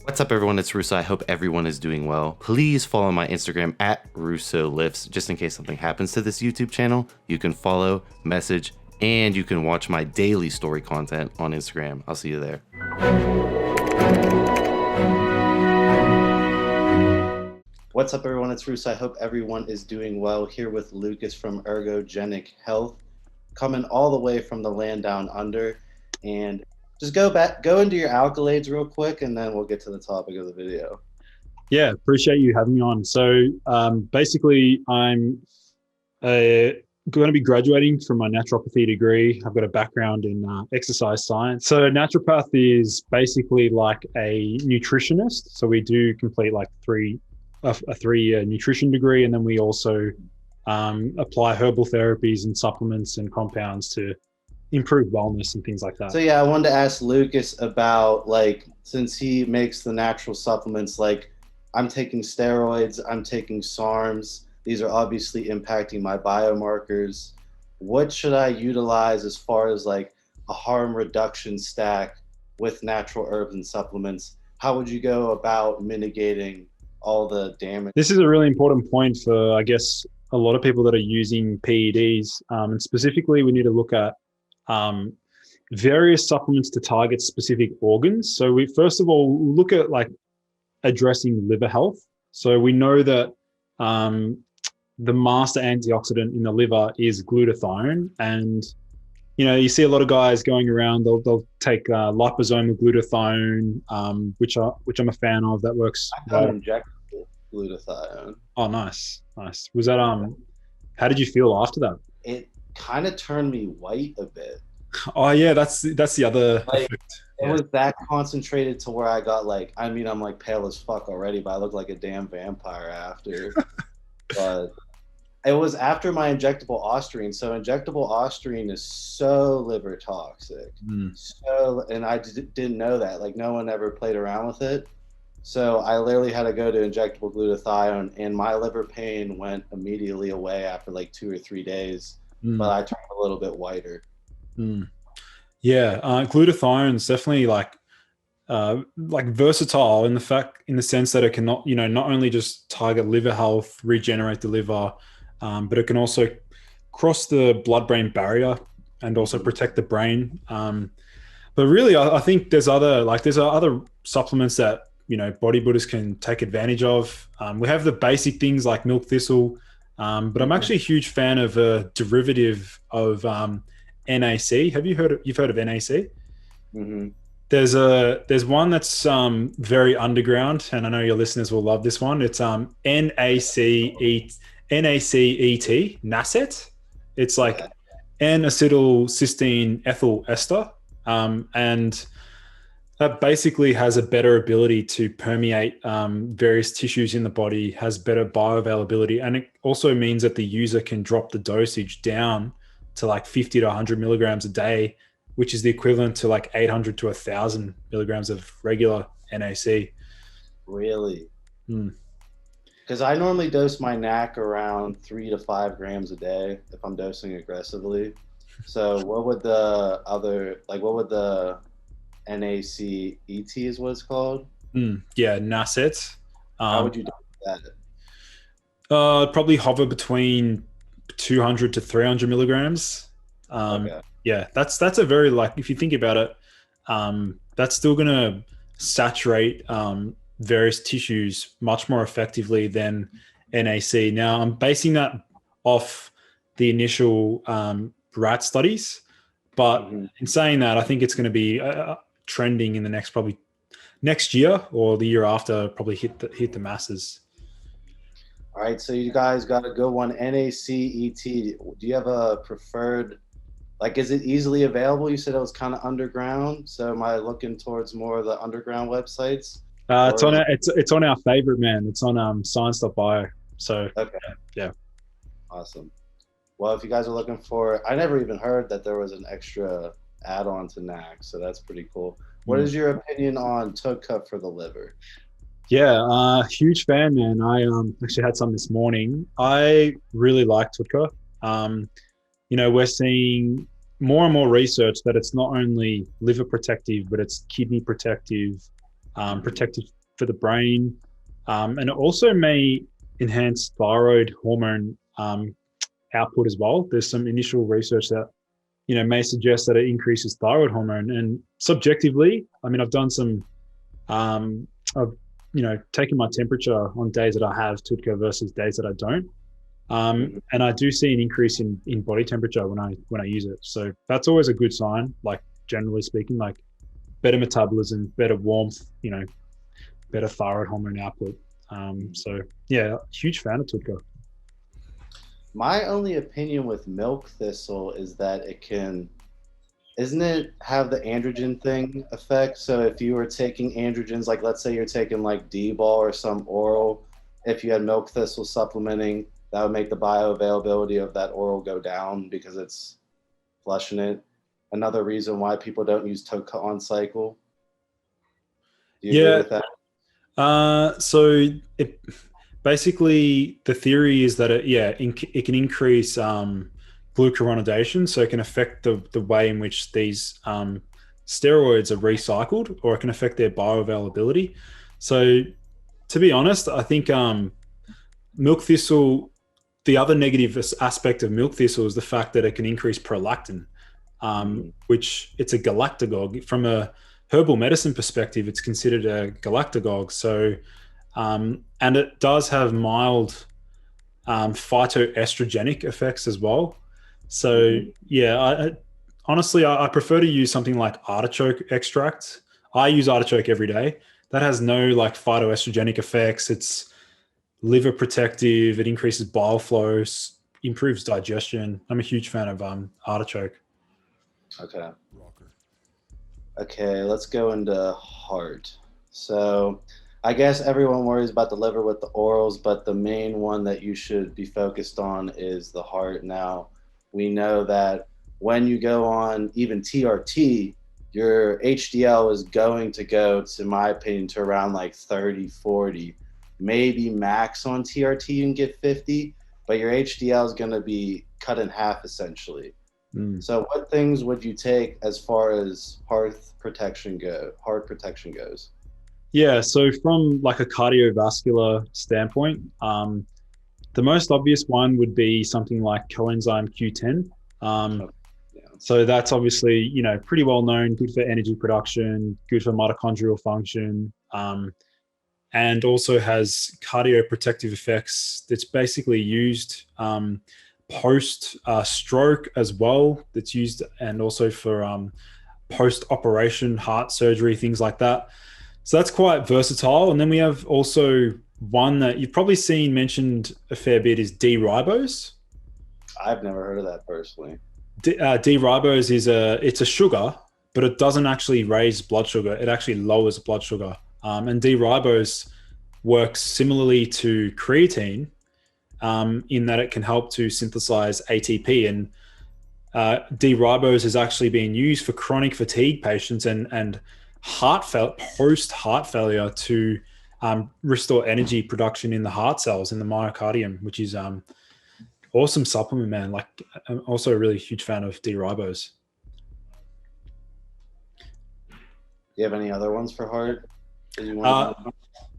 What's up, everyone? It's Russo. I hope everyone is doing well. Please follow my Instagram at RussoLifts, just in case something happens to this YouTube channel. You can follow, message, and you can watch my daily story content on Instagram. I'll see you there. What's up, everyone? It's Russo. I hope everyone is doing well. Here with Lucas from Ergogenic Health, coming all the way from the land down under. And just go into your accolades real quick, and then we'll get to the topic of the video. Yeah, appreciate you having me on. So basically, I'm going to be graduating from my naturopathy degree. I've got a background in exercise science. So naturopath is basically like a nutritionist. So we do complete like a 3-year nutrition degree, and then we also apply herbal therapies and supplements and compounds to improve wellness and things like that. So yeah, I wanted to ask Lucas about, like, since he makes the natural supplements, like I'm taking steroids, I'm taking SARMS. These are obviously impacting my biomarkers. What should I utilize as far as like a harm reduction stack with natural herbs and supplements? How would you go about mitigating all the damage? This is a really important point for, I guess, a lot of people that are using PEDs. And specifically, we need to look at various supplements to target specific organs. So we first of all look at like addressing liver health. So we know that the master antioxidant in the liver is glutathione, and you see a lot of guys going around. They'll take liposomal glutathione, which I'm a fan of. That works. I got injectable glutathione. Oh, nice. Was that how did you feel after that? It kind of turned me white a bit. Oh yeah, that's the other effect. It was that concentrated to where I got like, I mean, I'm like pale as fuck already, but I look like a damn vampire after. But it was after my injectable Osterine. So injectable Osterine is so liver toxic. So, and I didn't know that. Like, no one ever played around with it. So I literally had to go to injectable glutathione, and my liver pain went immediately away after like 2 or 3 days. But I turned a little bit whiter. Yeah, glutathione is definitely like versatile in the sense that it can not only just target liver health, regenerate the liver, but it can also cross the blood-brain barrier and also protect the brain. But really, I think there's other supplements that bodybuilders can take advantage of. We have the basic things like milk thistle, but I'm actually a huge fan of a derivative of NAC. You've heard of NAC? Mm-hmm. There's one that's very underground, and I know your listeners will love this one. It's NACET, NACET. It's like N-acetylcysteine ethyl ester, and that basically has a better ability to permeate various tissues in the body, has better bioavailability, and it also means that the user can drop the dosage down to like 50 to 100 milligrams a day, which is the equivalent to like 800 to 1,000 milligrams of regular NAC. Really? Because I normally dose my NAC around 3 to 5 grams a day if I'm dosing aggressively. So what would the NACET is what it's called? Yeah, NACET. How would you do that? Probably hover between 200 to 300 milligrams. Okay. Yeah, that's a very, like, if you think about it, that's still going to saturate various tissues much more effectively than NAC. Now, I'm basing that off the initial rat studies, but in saying that, I think it's going to be trending in the probably next year or the year after, probably hit the masses. All right, so you guys got a good one. NACET. Do you have a preferred? Like, is it easily available? You said it was kind of underground. So am I looking towards more of the underground websites? It's on our favorite, man. It's on science.bio. So okay, yeah, awesome. Well, if you guys are looking for, I never even heard that there was an extra add-on to NAC, so that's pretty cool. What is your opinion on Tudka for the liver? Yeah, huge fan, man. I actually had some this morning. I really like Tudka. We're seeing more and more research that it's not only liver protective, but it's kidney protective, protective for the brain, and it also may enhance thyroid hormone output as well. There's some initial research that may suggest that it increases thyroid hormone. And subjectively, I mean, I've done some, I've taken my temperature on days that I have Tudka versus days that I don't. And I do see an increase in body temperature when I use it. So that's always a good sign, like generally speaking, like better metabolism, better warmth, better thyroid hormone output. So yeah, huge fan of Tudka. My only opinion with milk thistle is that isn't it have the androgen thing effect? So if you were taking androgens, like let's say you're taking like D-ball or some oral, if you had milk thistle supplementing, that would make the bioavailability of that oral go down because it's flushing it. Another reason why people don't use Tudka on cycle. Do you agree with that? So it basically, the theory is that it can increase glucuronidation, so it can affect the way in which these steroids are recycled, or it can affect their bioavailability. So to be honest, I think milk thistle, the other negative aspect of milk thistle is the fact that it can increase prolactin, which it's a galactagogue. From a herbal medicine perspective, it's considered a galactagogue. So and it does have mild phytoestrogenic effects as well. So yeah, honestly, I prefer to use something like artichoke extract. I use artichoke every day. That has no like phytoestrogenic effects. It's liver protective. It increases bile flow, improves digestion. I'm a huge fan of artichoke. Okay. Okay, let's go into heart. So I guess everyone worries about the liver with the orals, but the main one that you should be focused on is the heart. Now, we know that when you go on even TRT, your HDL is going to go, to my opinion, to around like 30, 40. Maybe max on TRT you can get 50, but your HDL is going to be cut in half essentially. So what things would you take as far as heart protection goes? Yeah, so from like a cardiovascular standpoint, the most obvious one would be something like coenzyme Q10. So that's obviously, pretty well known, good for energy production, good for mitochondrial function, and also has cardioprotective effects. That's basically used post stroke as well. That's used, and also for post-operation heart surgery, things like that. So that's quite versatile. And then we have also one that you've probably seen mentioned a fair bit is D-ribose. I've never heard of that personally. D-ribose it's a sugar, but it doesn't actually raise blood sugar. It actually lowers blood sugar. And D-ribose works similarly to creatine in that it can help to synthesize ATP. And D-ribose is actually being used for chronic fatigue patients and post heart failure to restore energy production in the heart cells in the myocardium, which is awesome supplement, man. Like, I'm also a really huge fan of D-ribose. Do you have any other ones for heart that you want to know?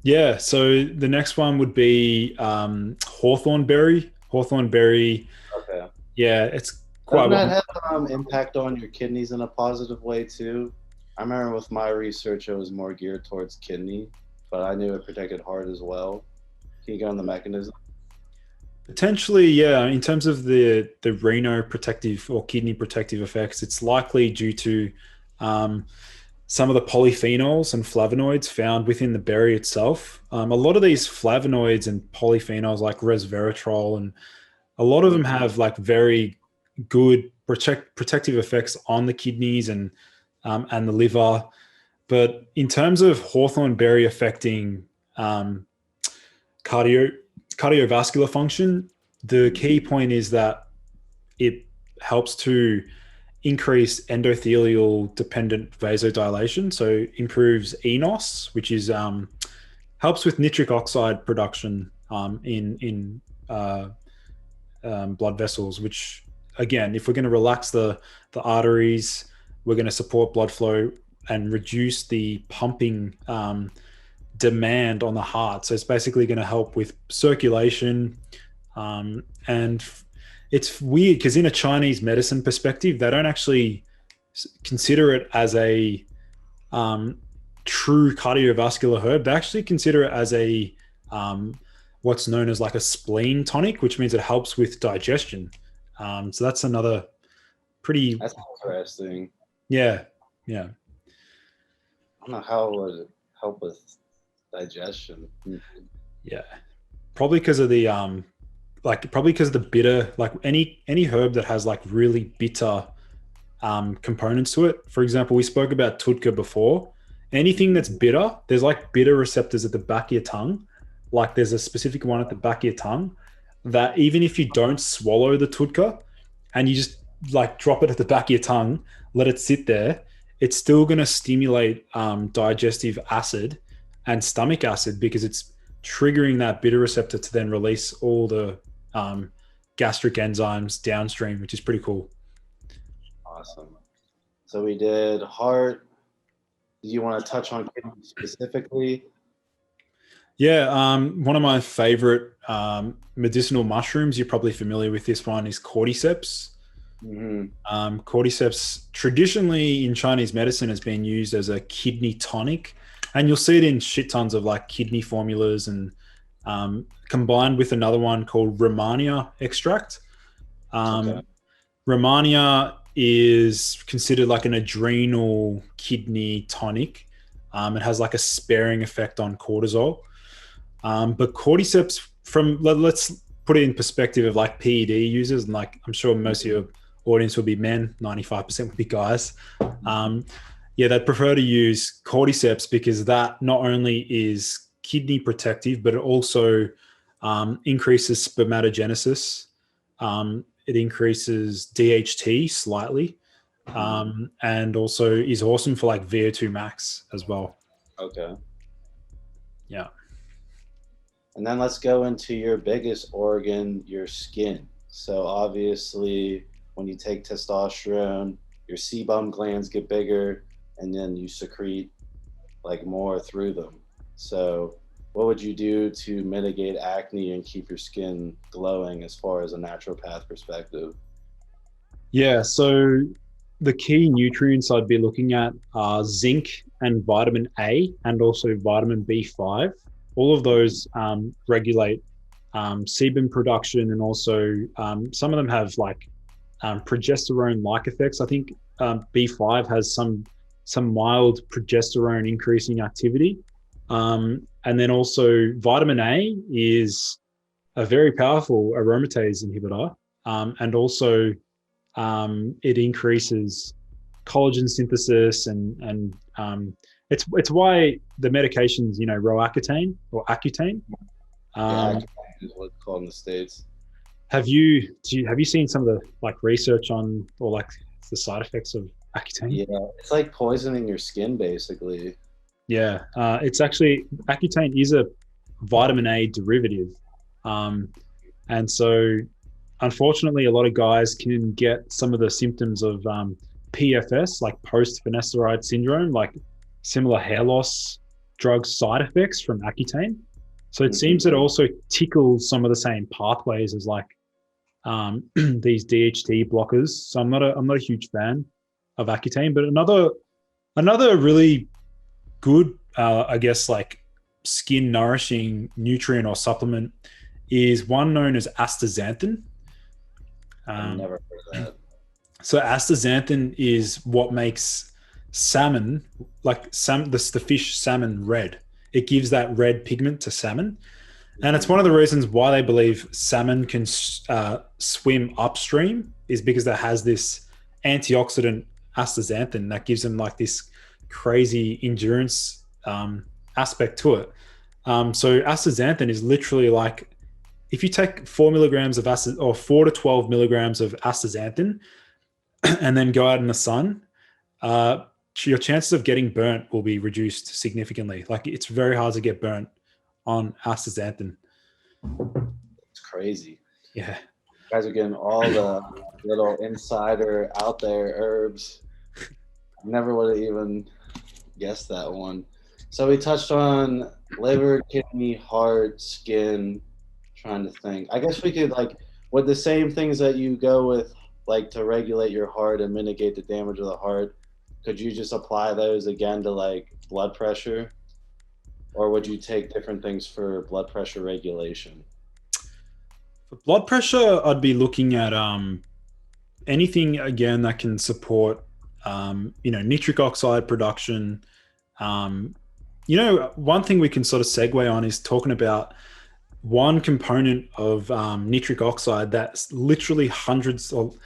Yeah, so the next one would be Hawthorne berry. Hawthorne berry. Okay. Yeah, it's quite. Doesn't that have impact on your kidneys in a positive way too? I remember with my research, it was more geared towards kidney, but I knew it protected heart as well. Can you go on the mechanism? Potentially, yeah. In terms of the renal protective or kidney protective effects, it's likely due to some of the polyphenols and flavonoids found within the berry itself. A lot of these flavonoids and polyphenols, like resveratrol, and a lot of them have like very good protective effects on the kidneys and the liver. But in terms of Hawthorne berry affecting cardiovascular function, the key point is that it helps to increase endothelial dependent vasodilation, so improves enos, which is helps with nitric oxide production in blood vessels, which again, if we're going to relax the arteries, we're going to support blood flow and reduce the pumping demand on the heart. So it's basically going to help with circulation. And it's weird because in a Chinese medicine perspective, they don't actually consider it as a true cardiovascular herb. They actually consider it as a what's known as like a spleen tonic, which means it helps with digestion. So that's another pretty. That's interesting. Yeah. I don't know how it would help with digestion. Yeah, probably because of the probably because of the bitter, like any herb that has like really bitter components to it. For example, we spoke about Tudka before. Anything that's bitter, there's like bitter receptors at the back of your tongue. Like there's a specific one at the back of your tongue that even if you don't swallow the Tudka and you just like drop it at the back of your tongue, let it sit there, it's still going to stimulate digestive acid and stomach acid because it's triggering that bitter receptor to then release all the gastric enzymes downstream, which is pretty cool. Awesome. So we did heart. Do you want to touch on kidney specifically? Yeah, one of my favorite medicinal mushrooms, you're probably familiar with this one, is cordyceps. Cordyceps traditionally in Chinese medicine has been used as a kidney tonic, and you'll see it in shit tons of like kidney formulas and combined with another one called Rehmannia extract. Rehmannia is considered like an adrenal kidney tonic. It has like a sparing effect on cortisol. But cordyceps, let's put it in perspective of like PED users, and like I'm sure most of your audience will be men, 95% would be guys. They'd prefer to use cordyceps because that not only is kidney protective, but it also increases spermatogenesis. It increases DHT slightly, and also is awesome for like VO2 max as well. Okay. Yeah. And then let's go into your biggest organ, your skin. So obviously, when you take testosterone, your sebum glands get bigger, and then you secrete like more through them. So what would you do to mitigate acne and keep your skin glowing as far as a naturopath perspective? Yeah, so the key nutrients I'd be looking at are zinc and vitamin A and also vitamin B5. All of those regulate sebum production, and also some of them have like progesterone-like effects. I think B5 has some mild progesterone increasing activity. And then also vitamin A is a very powerful aromatase inhibitor. And also it increases collagen synthesis and it's why the medications, Roaccutane or Accutane. Accutane is what it's called in the States. Have you seen some of the like research on or like the side effects of Accutane? Yeah, it's like poisoning your skin basically. Yeah, it's actually Accutane is a vitamin A derivative, and so unfortunately, a lot of guys can get some of the symptoms of PFS, like post-finasteride syndrome, like similar hair loss drug side effects from Accutane. So it seems it also tickles some of the same pathways as like these DHT blockers. So I'm not a huge fan of Accutane, but another really good, I guess, like skin nourishing nutrient or supplement is one known as astaxanthin. I've never heard that. So astaxanthin is what makes salmon, the fish salmon, red. It gives that red pigment to salmon. And it's one of the reasons why they believe salmon can swim upstream is because it has this antioxidant astaxanthin that gives them like this crazy endurance aspect to it. So astaxanthin is literally like, if you take 4 milligrams of 4 to 12 milligrams of astaxanthin and then go out in the sun, your chances of getting burnt will be reduced significantly. Like it's very hard to get burnt on astaxanthin. It's crazy. Yeah. You guys are getting all the little insider out there herbs. Never would have even guessed that one. So we touched on liver, kidney, heart, skin. Trying to think. I guess we could like with the same things that you go with, like to regulate your heart and mitigate the damage of the heart. Could you just apply those again to like blood pressure, or would you take different things for blood pressure regulation? For blood pressure, I'd be looking at anything again that can support nitric oxide production. One thing we can sort of segue on is talking about one component of nitric oxide that's literally hundreds of,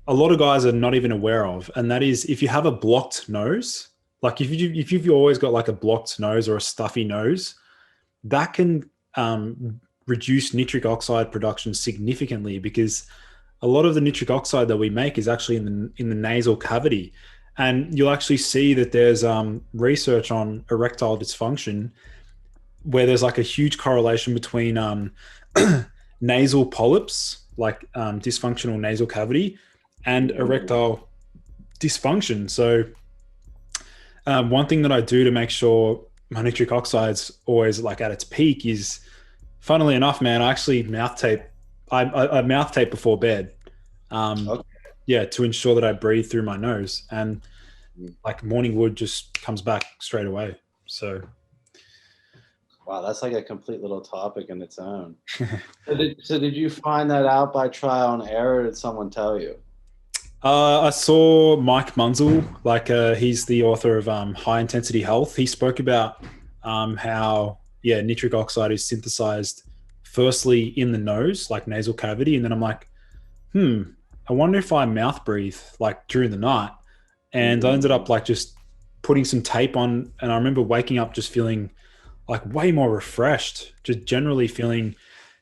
a lot of guys are not even aware of, and that is if you have a blocked nose, like if you've always got like a blocked nose or a stuffy nose, that can reduce nitric oxide production significantly, because a lot of the nitric oxide that we make is actually in the nasal cavity. And you'll actually see that there's research on erectile dysfunction where there's like a huge correlation between nasal polyps, like dysfunctional nasal cavity, and erectile dysfunction. So one thing that I do to make sure my nitric oxide's always like at its peak is, funnily enough, man, I actually mouth tape. I mouth tape before bed. Okay. Yeah, to ensure that I breathe through my nose, and like morning wood just comes back straight away. So, wow, that's like a complete little topic in its own. So did you find that out by trial and error? Or did someone tell you? I saw Mike Munzel, like he's the author of High Intensity Health. He spoke about how nitric oxide is synthesized firstly in the nose, like nasal cavity, and then I'm like, I wonder if I mouth breathe like during the night. And I ended up like just putting some tape on, and I remember waking up just feeling like way more refreshed, just generally feeling,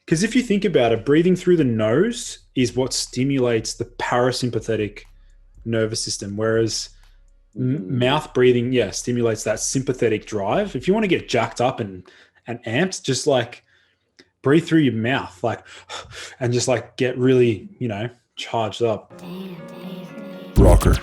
because if you think about it, breathing through the nose is what stimulates the parasympathetic nervous system, whereas mouth breathing, stimulates that sympathetic drive. If you want to get jacked up and amped, just like breathe through your mouth, like, and just like get really, charged up. Rocker.